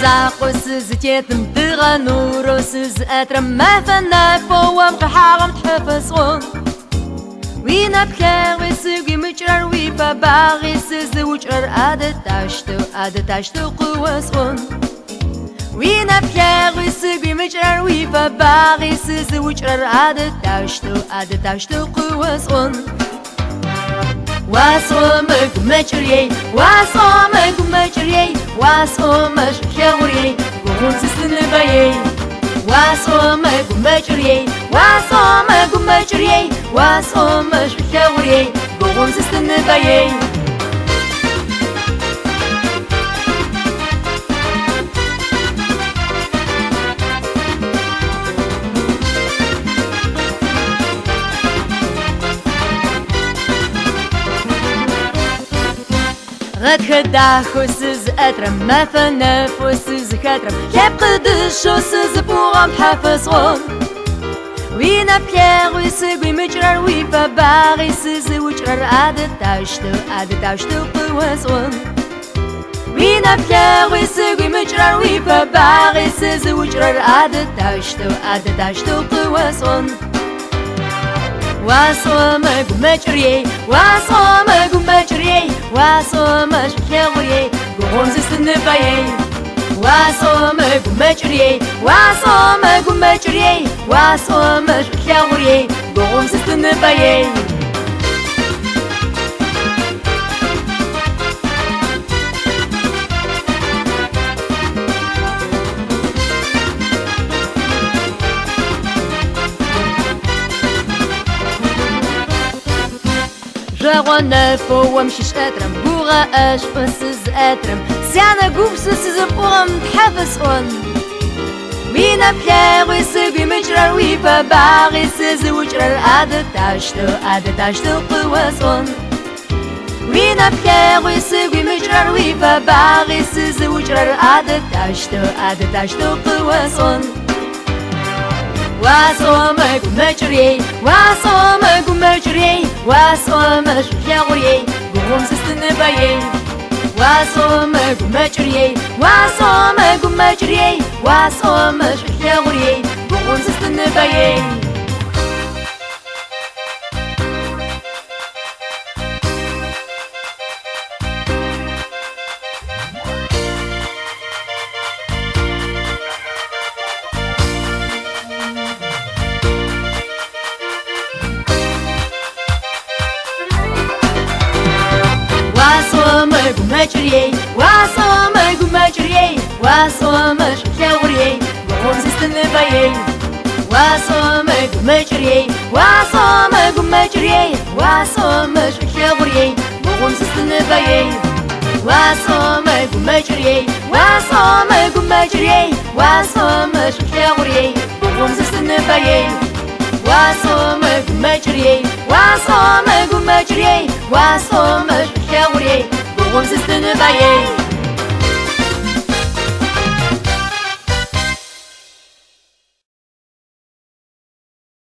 زاقوسز تيتم تغنوروسز أترم ما فنافو ومقحاغم تحفظون وينا بكار ويسوقي مجرر ويفا باغي سز وجرر أدتاشتو قواسون وينا بكار ويسوقي مجرر ويفا باغي سز وجرر أدتاشتو قواسون واسومك مجري واسومك مجري واسومش خوري قوم سسن بيي واسومك مجري واسومك مجري واسومش خوري قوم سسن بيي غد خداخوسز أترم ما فنافوسز خاترم يبقد الشوسز بوغم حفظون وينا بيار ويسوي مجرر ويفا باغي سز وجرر أدتاشتو قواسون وينا بيار ويسوي مجرر ويفا باغي سز وجرر أدتاشتو قواسون واسومك مجري واسومك مجري واسومش خوري قوم سسن بيي واسومك مجري واسومك مجري واسومش خوري قوم سسن بيي جاغوانا فو مشيش أترم بوغا أشفسز أترم سيانا قوبسز بوغم تحفظون وينا بكار ويسوي مجرر ويفا باغي سز وجرر أدتاشتو قواسون وينا بكار ويسوي مجرر ويفا باغي سز وجرر أدتاشتو قواسون واسومك مجري واسومك مجري واسومش خوري قوم سسن بيي واسومك مجري واسومك مجري واسومش خوري قوم سسن بيي واسومك مجري واسومك مجري واسومش خوري قوم سسن بيي واسومك مجري واسومك مجري واسومش خوري قوم سسن بيي واسومك مجري واسومك مجري واسومش خوري قوم سسن بيي واسومك مجري واسومك مجري واسومش خوري قوم سسن بيي